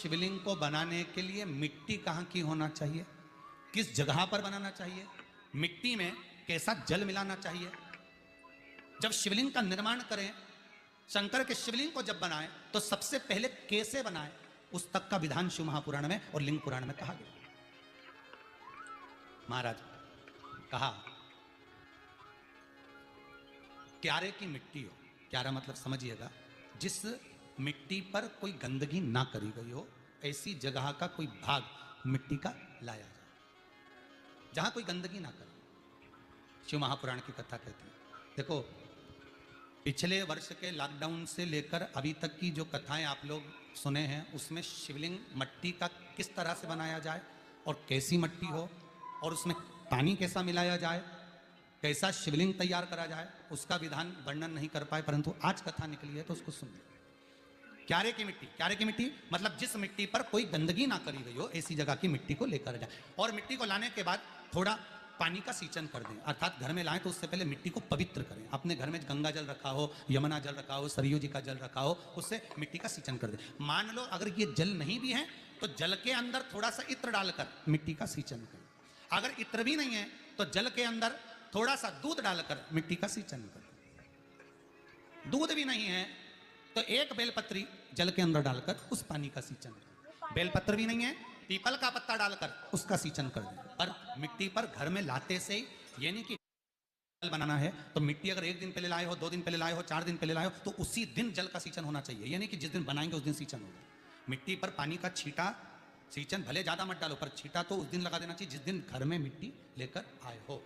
शिवलिंग को बनाने के लिए मिट्टी कहाँ की होना चाहिए, किस जगह पर बनाना चाहिए, मिट्टी में कैसा जल मिलाना चाहिए। जब शिवलिंग का निर्माण करें, शंकर के शिवलिंग को जब बनाएं तो सबसे पहले कैसे बनाएं, उस तक का विधान शिव महापुराण में और लिंग पुराण में कहा गया। महाराज कहा क्यारे की मिट्टी हो, क्यारा मतलब समझिएगा जिस मिट्टी पर कोई गंदगी ना करी गई हो, ऐसी जगह का कोई भाग मिट्टी का लाया जाए जहां कोई गंदगी ना करे। शिव महापुराण की कथा कहती है। देखो पिछले वर्ष के लॉकडाउन से लेकर अभी तक की जो कथाएं आप लोग सुने हैं उसमें शिवलिंग मट्टी का किस तरह से बनाया जाए और कैसी मट्टी हो और उसमें पानी कैसा मिलाया जाए, कैसा शिवलिंग तैयार करा जाए, उसका विधान वर्णन नहीं कर पाए, परंतु आज कथा निकली है तो उसको सुन लो। क्यारे की मिट्टी, क्यारे की मिट्टी मतलब जिस मिट्टी पर कोई गंदगी ना करी गई हो ऐसी जगह की मिट्टी को लेकर जाए और मिट्टी को लाने के बाद थोड़ा पानी का सींचन कर दें, अर्थात घर में लाएं तो उससे पहले मिट्टी को पवित्र करें। अपने घर में गंगा जल रखा हो, यमुना जल रखा हो, सरयू जी का जल रखा हो, उससे मिट्टी का सींचन कर दें। मान लो अगर ये जल नहीं भी है तो जल के अंदर थोड़ा सा इत्र डालकर मिट्टी का सींचन करें। अगर इत्र भी नहीं है तो जल के अंदर थोड़ा सा दूध डालकर मिट्टी का सींचन करें। दूध भी नहीं है तो एक बेलपत्री जल के अंदर डालकर उस पानी का सींचन करें। बेलपत्र भी नहीं है, पीपल का पत्ता डालकर उसका सींचन कर दें। पर मिट्टी पर घर में लाते से ये नहीं कि जल बनाना है तो मिट्टी अगर एक दिन पहले लाए हो, 2 दिन पहले लाए हो, 4 दिन पहले लाए हो तो उसी दिन जल का सींचन होना चाहिए। ये नहीं कि जिस दिन बनाएंगे उस दिन सींचन होगा। मिट्टी पर पानी का छींटा, सींचन भले ज्यादा मत डालो पर छींटा तो उस दिन लगा देना चाहिए जिस दिन घर में मिट्टी लेकर आए हो,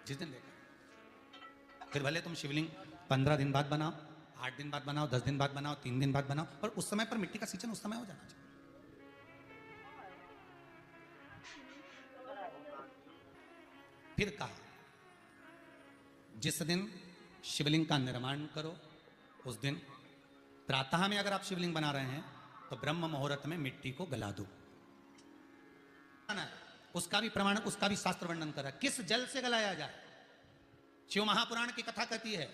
जिस दिन लेकर। फिर भले तुम शिवलिंग 15 दिन बाद बनाओ, 8 दिन बाद बनाओ, 10 दिन बाद बनाओ, 3 दिन बाद बनाओ, पर उस समय पर मिट्टी का सींचन उस समय हो जाना चाहिए। फिर कहा जिस दिन शिवलिंग का निर्माण करो उस दिन प्रातः में अगर आप शिवलिंग बना रहे हैं तो ब्रह्म मुहूर्त में मिट्टी को गला दो। उसका भी प्रमाण, उसका भी शास्त्र वर्णन करा किस जल से गलाया जाए। शिव महापुराण की कथा कहती है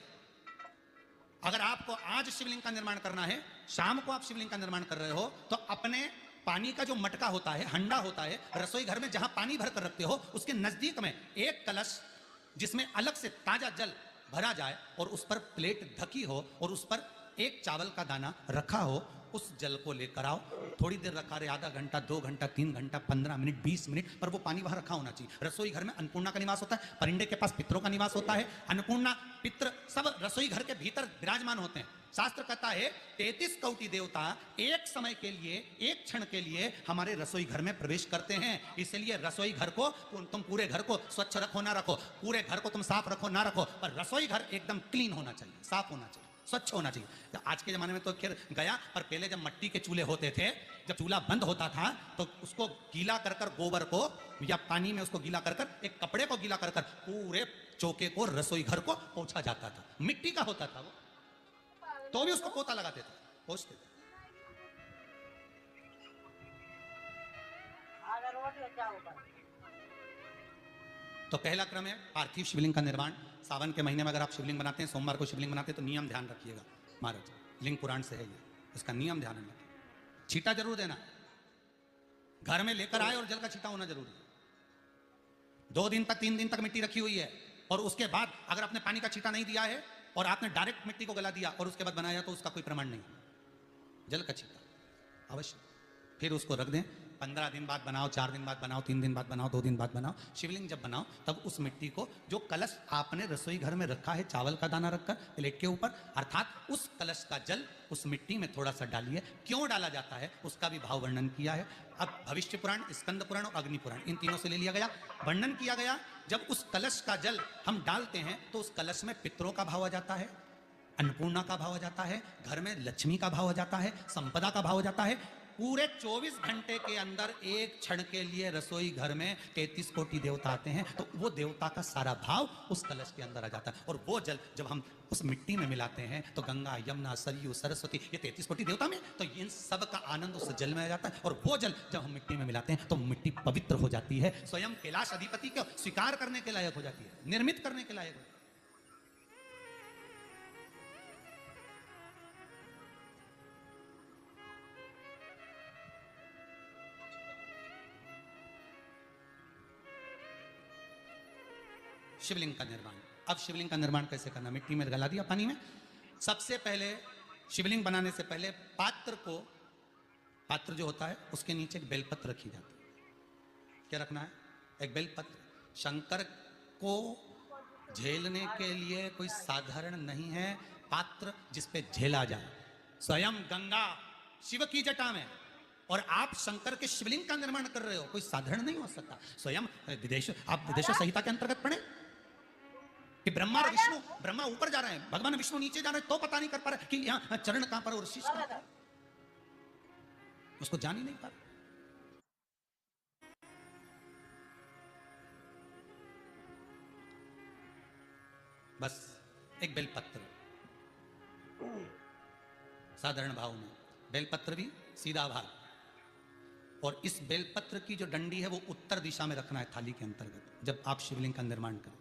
अगर आपको आज शिवलिंग का निर्माण करना है, शाम को आप शिवलिंग का निर्माण कर रहे हो तो अपने पानी का जो मटका होता है, हंडा होता है, रसोई घर में जहां पानी भर कर रखते हो उसके नजदीक में एक कलश जिसमें अलग से ताजा जल भरा जाए और उस पर प्लेट ढकी हो और उस पर एक चावल का दाना रखा हो, उस जल को लेकर आओ। थोड़ी देर रखा रहे, आधा घंटा, 2 घंटा, 3 घंटा, 15 मिनट, 20 मिनट, पर वो पानी वहां रखा होना चाहिए। रसोई घर में अन्नपूर्णा का निवास होता है, परिंदे के पास पितरों का निवास होता है, अन्नपूर्णा पित्र सब रसोई घर के भीतर विराजमान होते हैं। शास्त्र कहता है 33 कोटि देवता एक समय के लिए, एक क्षण के लिए हमारे रसोई घर में प्रवेश करते हैं। इसलिए रसोई घर को तुम पूरे घर को स्वच्छ रखो ना रखो, पूरे घर को तुम साफ रखो ना रखो, पर रसोई घर एकदम क्लीन होना चाहिए, साफ होना चाहिए, स्वच्छ होना चाहिए। तो आज के जमाने में तो खैर गया, पर पहले जब मट्टी के चूल्हे होते थे, जब चूल्हा बंद होता था तो उसको गीला कर कर गोबर को या पानी में उसको गीला कर कर, एक कपड़े को गीला कर कर पूरे चौके को, रसोई घर को पोंछा जाता था। मिट्टी का होता था वो, तो भी उसको पोता लगाते थे, पोंछते थे। तो पहला क्रम है पार्थिव शिवलिंग का निर्माण। सावन के महीने में अगर आप शिवलिंग बनाते हैं, सोमवार को शिवलिंग बनाते हैं तो नियम ध्यान रखिएगा महाराज, लिंग पुराण से है ये, इसका नियम ध्यान रखिए। छींटा जरूर देना, घर में लेकर आए और जल का छींटा होना जरूरी है। 2 दिन तक, 3 दिन तक मिट्टी रखी हुई है और उसके बाद अगर आपने पानी का छींटा नहीं दिया है और आपने डायरेक्ट मिट्टी को गला दिया और उसके बाद बनाया तो उसका कोई प्रमाण नहीं। जल का छींटा अवश्य, फिर उसको रख दें। 15 दिन बाद बनाओ, 4 दिन बाद बनाओ, 3 दिन बाद बनाओ, 2 दिन बाद बनाओ। शिवलिंग जब बनाओ तब उस मिट्टी को, जो कलश आपने रसोई घर में रखा है चावल का दाना रखकर प्लेट के ऊपर, अर्थात उस कलश का जल उस मिट्टी में थोड़ा सा डालिए। क्यों डाला जाता है उसका भी भाव वर्णन किया है। अब भविष्य पुराण, स्कंद पुराण और अग्नि पुराण, इन तीनों से ले लिया गया, वर्णन किया गया। जब उस कलश का जल हम डालते हैं तो उस कलश में पितरों का भाव आ जाता है, अन्नपूर्णा का भाव आ जाता है, घर में लक्ष्मी का भाव आ जाता है, संपदा का भाव आ जाता है। पूरे 24 घंटे के अंदर एक क्षण के लिए रसोई घर में 33 कोटि देवता आते हैं, तो वो देवता का सारा भाव उस कलश के अंदर आ जाता है। और वो जल जब हम उस मिट्टी में मिलाते हैं तो गंगा, यमुना, सरयू, सरस्वती, ये 33 कोटि देवता में, तो इन सब का आनंद उस जल में आ जाता है। और वो जल जब हम मिट्टी में मिलाते हैं तो मिट्टी पवित्र हो जाती है, स्वयं कैलाश अधिपति को स्वीकार करने के लायक हो जाती है, निर्मित करने के लायक हो जाती है। शिवलिंग का निर्माण। अब शिवलिंग का निर्माण कैसे करना? मिट्टी में गला दिया पानी में। सबसे पहले शिवलिंग बनाने से पहले पात्र जो होता है उसके नीचे एक बेलपत्र रखी जाती है। क्या रखना है? एक बेलपत्र। शंकर को झेलने के लिए कोई साधारण नहीं है पात्र जिसपे झेला जाए। स्वयं गंगा शिव की जटा में और आप शंकर के शिवलिंग का निर्माण कर रहे हो, कोई साधारण नहीं हो सकता। स्वयं आप विदेश संहिता के अंतर्गत पढ़े कि ब्रह्मा और विष्णु, ब्रह्मा ऊपर जा रहे हैं, भगवान विष्णु नीचे जा रहे हैं, तो पता नहीं कर पा रहे कि यहां चरण कहां पर और शीश कहां पर, उसको जान ही नहीं पा रहे। बस एक बेलपत्र, साधारण भाव में बेलपत्र भी सीधा भाग, और इस बेलपत्र की जो डंडी है वो उत्तर दिशा में रखना है थाली के अंतर्गत। जब आप शिवलिंग का निर्माण करें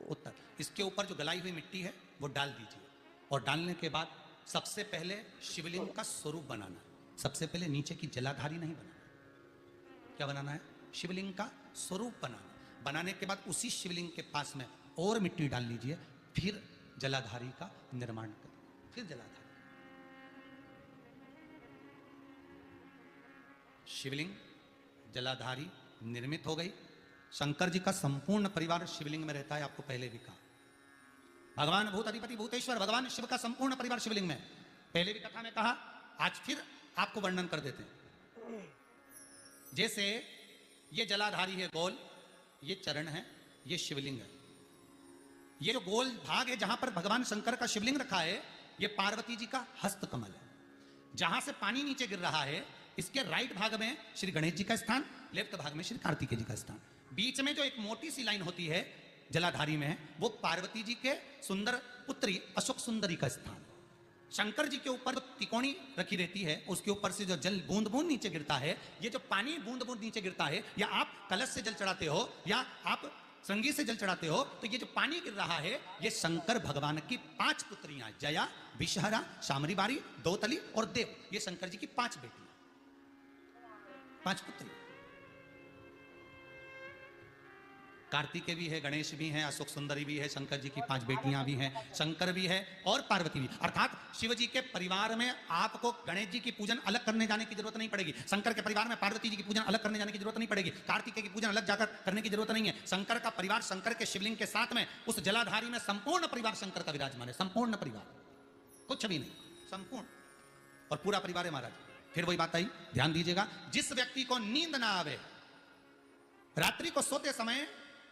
उत्तर, इसके ऊपर जो गलाई हुई मिट्टी है वो डाल दीजिए, और डालने के बाद सबसे पहले शिवलिंग का स्वरूप बनाना है। सबसे पहले नीचे की जलाधारी नहीं बनाना। क्या बनाना है? शिवलिंग का स्वरूप बनाना। बनाने के बाद उसी शिवलिंग के पास में और मिट्टी डाल लीजिए, फिर जलाधारी का निर्माण करें। फिर जलाधारी, शिवलिंग जलाधारी निर्मित हो गई। शंकर जी का संपूर्ण परिवार शिवलिंग में रहता है, आपको पहले भी कहा। भगवान भूत अधिपति भूतेश्वर भगवान शिव का संपूर्ण परिवार शिवलिंग में, पहले भी कथा में कहा, आज फिर आपको वर्णन कर देते हैं। जैसे ये जलाधारी है गोल, ये चरण है, ये शिवलिंग है। ये जो गोल भाग है जहां पर भगवान शंकर का शिवलिंग रखा है, ये पार्वती जी का हस्त कमल है। जहां से पानी नीचे गिर रहा है, इसके राइट भाग में श्री गणेश जी का स्थान, लेफ्ट भाग में श्री कार्तिकेय जी का स्थान। बीच में जो एक मोटी सी लाइन होती है जलाधारी में, वो पार्वती जी के सुंदर पुत्री अशोक सुंदरी का स्थान। शंकर जी के ऊपर जो तिकोनी रखी रहती है, उसके ऊपर से जो जल बूंद बूंद नीचे गिरता है, ये जो पानी बूंद बूंद नीचे गिरता है, या आप कलश से जल चढ़ाते हो या आप श्रृंगी से जल चढ़ाते हो, तो ये जो पानी गिर रहा है, ये शंकर भगवान की 5 पुत्रियां, जया, विषहरा, शामरीबारी, दोतली और देव, ये शंकर जी की 5 बेटियां, 5 पुत्री। कार्तिकेय भी है, गणेश भी है, अशोक सुंदरी भी है, शंकर जी की 5 बेटियां भी हैं, शंकर भी है और पार्वती भी। अर्थात शिव जी के परिवार में आपको गणेश जी की पूजन अलग करने जाने की जरूरत नहीं पड़ेगी। शंकर के परिवार में पार्वती जी की पूजन अलग करने जाने की जरूरत नहीं पड़ेगी। कार्तिकेय की पूजन अलग जाकर करने की जरूरत नहीं है। शंकर का परिवार शंकर के शिवलिंग के साथ में उस जलाधारी में संपूर्ण परिवार शंकर का विराजमान है। संपूर्ण परिवार, कुछ भी नहीं, संपूर्ण और पूरा परिवार है महाराज। फिर वही बात आई, ध्यान दीजिएगा, जिस व्यक्ति को नींद ना आवे, रात्रि को सोते समय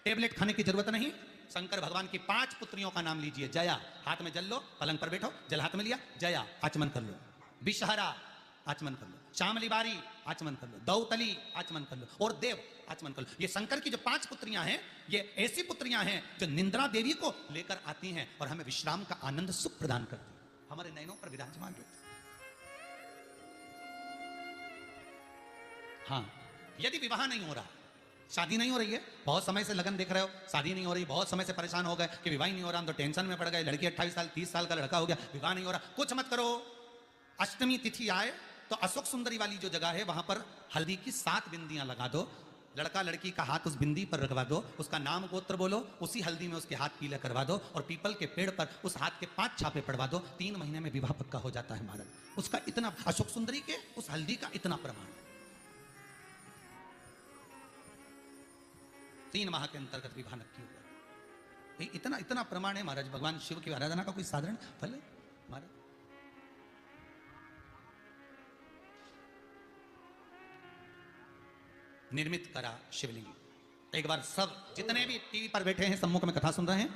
टेबलेट खाने की जरूरत नहीं, शंकर भगवान की 5 पुत्रियों का नाम लीजिए। जया, हाथ में जल लो, पलंग पर बैठो, जल हाथ में लिया, जया आचमन कर लो। विषहरा आचमन कर लो, शामलीबारी आचमन कर लो, दौतली आचमन कर लो और देव आचमन कर लो। ये शंकर की जो 5 पुत्रियां हैं, ये ऐसी पुत्रियां हैं जो निंद्रा देवी को लेकर आती हैं और हमें विश्राम का आनंद सुख प्रदान करती हैं, हमारे नयनों पर विराजमान रहती। हाँ, यदि विवाह नहीं हो रहा, शादी नहीं हो रही है, बहुत समय से लगन देख रहे हो, शादी नहीं हो रही, बहुत समय से परेशान हो गए कि विवाह नहीं हो रहा, हम तो टेंशन में पड़ गए, लड़की 28 साल 30 साल का लड़का हो गया, विवाह नहीं हो रहा, कुछ मत करो। अष्टमी तिथि आए तो अशोक सुंदरी वाली जो जगह है वहां पर हल्दी की 7 बिंदियां लगा दो, लड़का लड़की का हाथ उस बिंदी पर रखवा दो, उसका नाम गोत्र बोलो, उसी हल्दी में उसके हाथ पीले करवा दो और पीपल के पेड़ पर उस हाथ के 5 छापे पड़वा दो। 3 महीने में विवाह पक्का हो जाता है महाराज। उसका इतना, अशोक सुंदरी के उस हल्दी का इतना प्रमाण, 3 माह के अंतर्गत विवाह नक्की हुआ। इतना इतना प्रमाण है महाराज। भगवान शिव की आराधना का कोई साधारण फल है महाराज। निर्मित करा शिवलिंग। एक बार सब जितने भी टीवी पर बैठे हैं, सम्मुख में कथा सुन रहे हैं,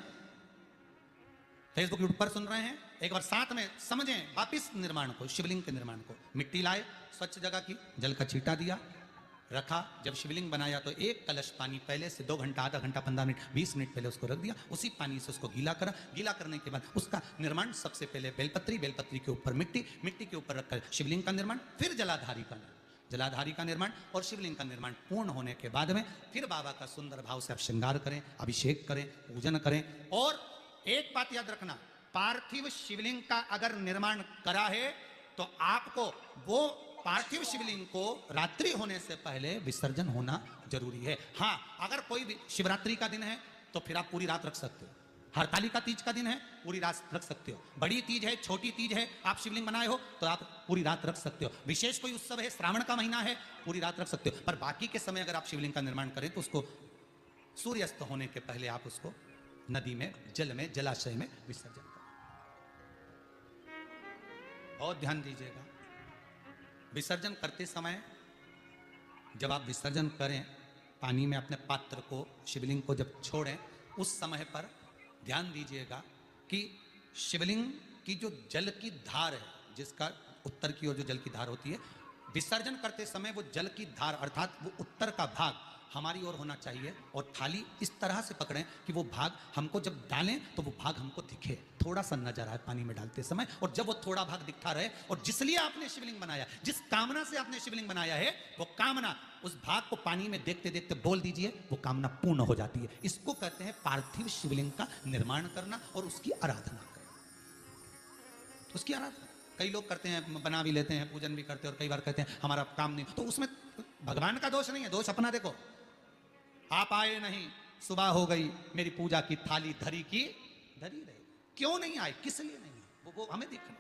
फेसबुक यूट्यूब पर सुन रहे हैं, एक बार साथ में समझें वापिस निर्माण को, शिवलिंग के निर्माण को। मिट्टी लाए, स्वच्छ जगह की, जल का छींटा दिया, रखा। जब शिवलिंग बनाया तो 1 कलश पानी पहले से 2 घंटा, आधा घंटा, 15 मिनट, 20 मिनट पहले उसको रख दिया। उसी पानी से उसको गीला करा। गीला करने के बाद उसका निर्माण, सबसे पहले बेलपत्री, बेलपत्री के ऊपर मिट्टी, मिट्टी के ऊपर रखकर शिवलिंग का निर्माण, फिर जलाधारी का निर्माण, जलाधारी का निर्माण और शिवलिंग का निर्माण पूर्ण होने के बाद में फिर बाबा का सुंदर भाव से आप श्रृंगार करें, अभिषेक करें, पूजन करें। और एक बात याद रखना, पार्थिव शिवलिंग का अगर निर्माण करा है तो आपको वो पार्थिव शिवलिंग को रात्रि होने से पहले विसर्जन होना जरूरी है। हाँ, अगर कोई शिवरात्रि का दिन है, तो फिर आप पूरी रात रख सकते हो। हरतालिका तीज का दिन है, पूरी रात रख सकते हो। बड़ी तीज है, छोटी तीज है, आप शिवलिंग बनाए हो तो आप पूरी रात रख सकते हो। विशेष कोई उत्सव है, श्रावण का महीना है, पूरी रात रख सकते हो। पर बाकी के समय अगर आप शिवलिंग का निर्माण करें तो उसको सूर्यास्त होने के पहले आप उसको नदी में, जल में, जलाशय में विसर्जन करें। बहुत ध्यान दीजिएगा, विसर्जन करते समय जब आप विसर्जन करें, पानी में अपने पात्र को, शिवलिंग को जब छोड़ें, उस समय पर ध्यान दीजिएगा कि शिवलिंग की जो जल की धार है, जिसका उत्तर की ओर जो जल की धार होती है, विसर्जन करते समय वो जल की धार अर्थात वो उत्तर का भाग हमारी ओर होना चाहिए। और थाली इस तरह से पकड़ें कि वो भाग हमको जब डालें तो वो भाग हमको दिखे, थोड़ा सा नजर आए पानी में डालते समय। और जब वो थोड़ा भाग दिखता रहे, और जिसलिए आपने शिवलिंग बनाया, जिस कामना से आपने शिवलिंग बनाया है, वो कामना उस भाग को पानी में देखते देखते बोल दीजिए, वो कामना पूर्ण हो जाती है। इसको कहते हैं पार्थिव शिवलिंग का निर्माण करना और उसकी आराधना करना। उसकी आराधना कई लोग करते हैं, बना भी लेते हैं, पूजन भी करते हैं, और कई बार कहते हैं हमारा काम नहीं, तो उसमें भगवान का दोष नहीं है, दोष अपना देखो। आप आए नहीं, सुबह हो गई, मेरी पूजा की थाली धरी की धरी रही। क्यों नहीं आए, किस लिए नहीं आए, वो हमें देखना।